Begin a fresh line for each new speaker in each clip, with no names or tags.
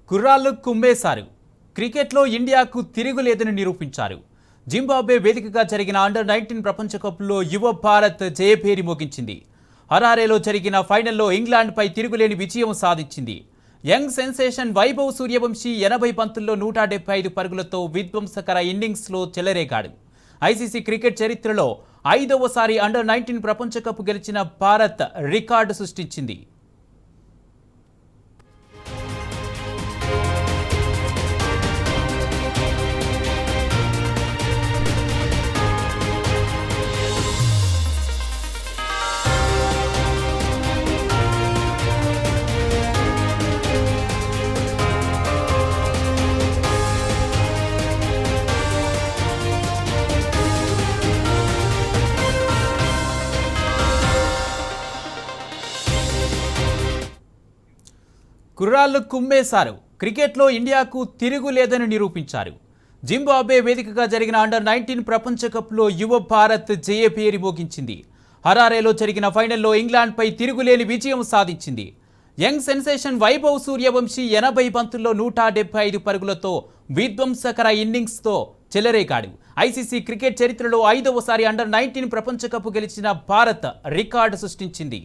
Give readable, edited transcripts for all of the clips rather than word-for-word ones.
కుర్రాళ్లు కుమ్మేశారు. క్రికెట్లో ఇండియాకు తిరుగులేదని నిరూపించారు. జింబాబ్వే వేదికగా జరిగిన అండర్-19 ప్రపంచ కప్లో యువ భారత్ జయభేరి మోగించింది. హరారేలో జరిగిన ఫైనల్లో ఇంగ్లాండ్పై తిరుగులేని విజయం సాధించింది. యంగ్ సెన్సేషన్ వైభవ్ సూర్యవంశీ 80 బంతుల్లో 175 పరుగులతో విధ్వంసకర ఇన్నింగ్స్లో చెలరేగాడు. ఐసీసీ క్రికెట్ చరిత్రలో 5వసారి అండర్-19 ప్రపంచ కప్ గెలిచిన భారత్ రికార్డు సృష్టించింది. కుర్రాళ్లు కుమ్మేశారు. క్రికెట్లో ఇండియాకు తిరుగులేదని నిరూపించారు. జింబాబ్వే వేదికగా జరిగిన అండర్-19 ప్రపంచ కప్లో యువ భారత్ జయభేరి మోగించింది. హరారేలో జరిగిన ఫైనల్లో ఇంగ్లాండ్పై తిరుగులేని విజయం సాధించింది. యంగ్ సెన్సేషన్ వైభవ్ సూర్యవంశీ 80 బంతుల్లో 175 పరుగులతో విధ్వంసకర ఇన్నింగ్స్తో చెలరేగాడు. ఐసీసీ క్రికెట్ చరిత్రలో 5వసారి అండర్-19 ప్రపంచ కప్ గెలిచిన భారత్ రికార్డు సృష్టించింది.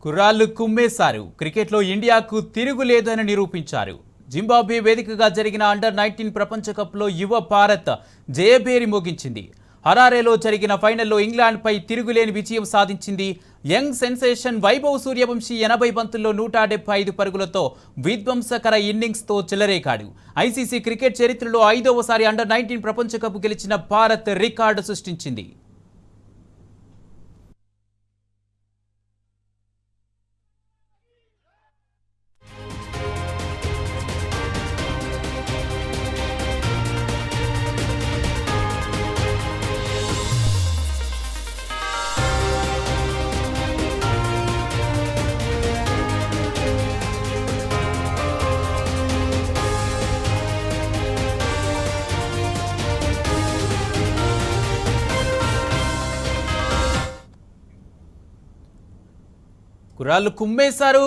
కుర్రాళ్లు కుమ్మేశారు. క్రికెట్లో ఇండియాకు తిరుగులేదని నిరూపించారు. జింబాబ్వే వేదికగా జరిగిన అండర్-19 ప్రపంచ కప్లో యువ భారత్ జయభేరి మోగించింది. హరారేలో జరిగిన ఫైనల్లో ఇంగ్లాండ్పై తిరుగులేని విజయం సాధించింది. యంగ్ సెన్సేషన్ వైభవ్ సూర్యవంశీ 80 బంతుల్లో 175 పరుగులతో విధ్వంసకర ఇన్నింగ్స్తో చెలరేగాడు. ఐసీసీ క్రికెట్ చరిత్రలో 5వసారి అండర్-19 ప్రపంచ కప్ గెలిచిన భారత్ రికార్డు సృష్టించింది. కుర్రాళ్లు కుమ్మేశారు.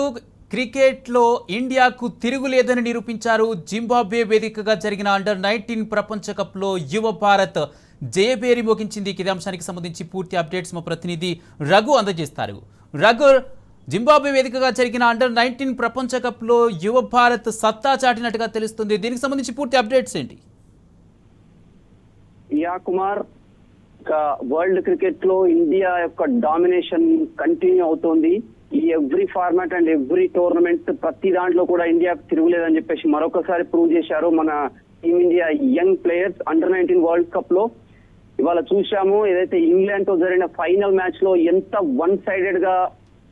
క్రికెట్లో ఇండియాకు తిరుగులేదని నిరూపించారు. జింబాబ్వే వేదికగా జరిగిన అండర్-19 ప్రపంచ కప్లో యువ భారత్ జయభేరి మోగించింది. ఇదే అంశానికి సంబంధించి పూర్తి అప్డేట్స్ మా ప్రతినిధి రఘు అందజేస్తారు. రఘు, జింబాబ్వే వేదికగా జరిగిన అండర్-19 ప్రపంచ కప్లో యువ భారత్ సత్తా చాటినట్టుగా తెలుస్తుంది. దీనికి సంబంధించి పూర్తి అప్డేట్స్ ఏంటి?
కుమార్, వరల్డ్ క్రికెట్ లో ఇండియా యొక్క డామినేషన్ కంటిన్యూ అవుతోంది. ఈ every format and every tournament ప్రతి దాంట్లో కూడా ఇండియాకు తిరుగులేదని చెప్పేసి మరొకసారి ప్రూవ్ చేశారు మన team India young players. Under-19 world cup లో ఇవాళ చూశాము, ఏదైతే ఇంగ్లాండ్ తో జరిగిన ఫైనల్ మ్యాచ్ లో ఎంత వన్ సైడెడ్ గా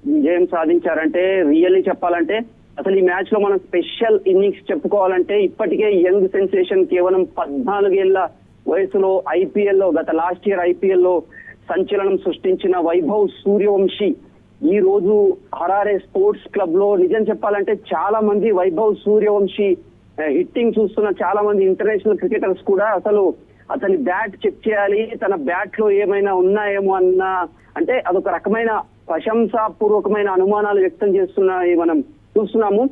విజయం సాధించారంటే, రియల్లీ చెప్పాలంటే అసలు ఈ మ్యాచ్ లో మనం స్పెషల్ ఇన్నింగ్స్ చెప్పుకోవాలంటే ఇప్పటికే యంగ్ సెన్సేషన్ కేవలం 14 ఏళ్ల వయసులో ఐపీఎల్ లో గత లాస్ట్ ఇయర్ ఐపీఎల్ లో సంచలనం సృష్టించిన వైభవ్ సూర్యవంశీ ఈ రోజు హరారే స్పోర్ట్స్ క్లబ్ లో నిజం చెప్పాలంటే చాలా మంది వైభవ్ సూర్యవంశీ హిట్టింగ్ చూస్తున్న చాలా మంది ఇంటర్నేషనల్ క్రికెటర్స్ కూడా అసలు అతని బ్యాట్ చెక్ చేయాలి, తన బ్యాట్ లో ఏమైనా ఉన్నాయేమో అన్న అంటే అదొక రకమైన ప్రశంసాపూర్వకమైన అనుమానాలు వ్యక్తం మనం చూస్తున్నాము.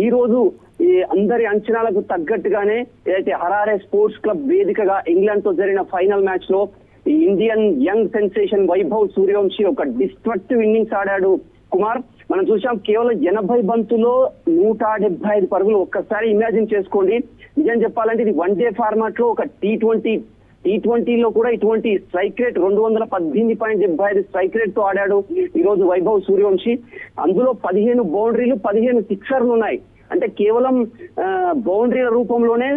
ఈ రోజు ఈ అందరి అంచనాలకు తగ్గట్టుగానే ఏదైతే హరారే స్పోర్ట్స్ క్లబ్ వేదికగా ఇంగ్లాండ్ తో జరిగిన ఫైనల్ మ్యాచ్ లో ఈ Indian young sensation Vaibhav Suryavanshi ఒక డిస్ట్రక్టివ్ ఇన్నింగ్స్ ఆడాడు. కుమార్, మనం చూసాం కేవలం 80 బంతుల్లో 175 పరుగులు. ఒక్కసారి ఇమాజిన్ చేసుకోండి. నిజం చెప్పాలంటే ఇది వన్ డే ఫార్మాట్ లో ఒక T20 T20లో కూడా ఇటువంటి స్ట్రైక్ రేట్ 218.75 స్ట్రైక్ రేట్ తో ఆడాడు ఈ రోజు వైభవ్ సూర్యవంశీ. అందులో 15 బౌండరీలు 15 సిక్సర్లు ఉన్నాయి. అంటే కేవలం బౌండరీల రూపంలోనే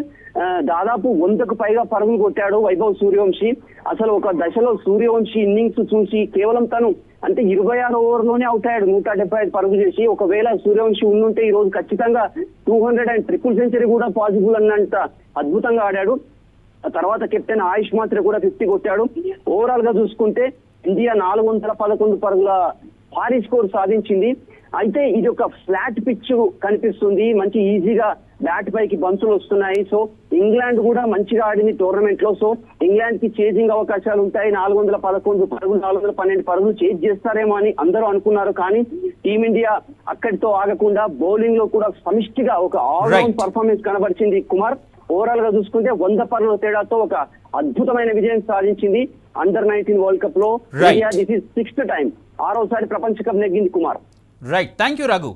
దాదాపు 100కు పైగా పరుగులు కొట్టాడు వైభవ్ సూర్యవంశీ. అసలు ఒక దశలో సూర్యవంశీ ఇన్నింగ్స్ చూసి కేవలం తను అంటే 26 ఓవర్లోనే అవుట్ అయ్యాడు 175 పరుగు చేసి. ఒకవేళ సూర్యవంశీ ఉండుంటే ఈ రోజు ఖచ్చితంగా 200 అండ్ ట్రిపుల్ సెంచరీ కూడా పాసిబుల్ అన్నంత అద్భుతంగా ఆడాడు. ఆ తర్వాత కెప్టెన్ ఆయుష్ మాత్రే కూడా 50 కొట్టాడు. ఓవరాల్ గా చూసుకుంటే ఇండియా 411 పరుగుల భారీ స్కోర్ సాధించింది. అయితే ఇది ఒక ఫ్లాట్ పిచ్ కనిపిస్తుంది, మంచి ఈజీగా బ్యాట్ పైకి బంతులు వస్తున్నాయి. సో ఇంగ్లాండ్ కూడా మంచిగా ఆడింది టోర్నమెంట్ లో. సో ఇంగ్లాండ్ కి చేజింగ్ అవకాశాలు ఉంటాయి. 411 పరుగులు 412 పరుగులు చేజ్ చేస్తారేమో అని అందరూ అనుకున్నారు. కానీ టీమిండియా అక్కడితో ఆగకుండా బౌలింగ్ లో కూడా సమిష్టిగా ఒక ఆల్రౌండ్ పర్ఫార్మెన్స్ కనబరిచింది కుమార్. ఓవరాల్ గా చూసుకుంటే 100 పరుగుల తేడాతో ఒక అద్భుతమైన విజయం సాధించింది అండర్-19 వరల్డ్ కప్ లో. India this is 6th time, 6వ సారి ప్రపంచ కప్ నెగ్గింది Kumar.
Right, thank you Raghu.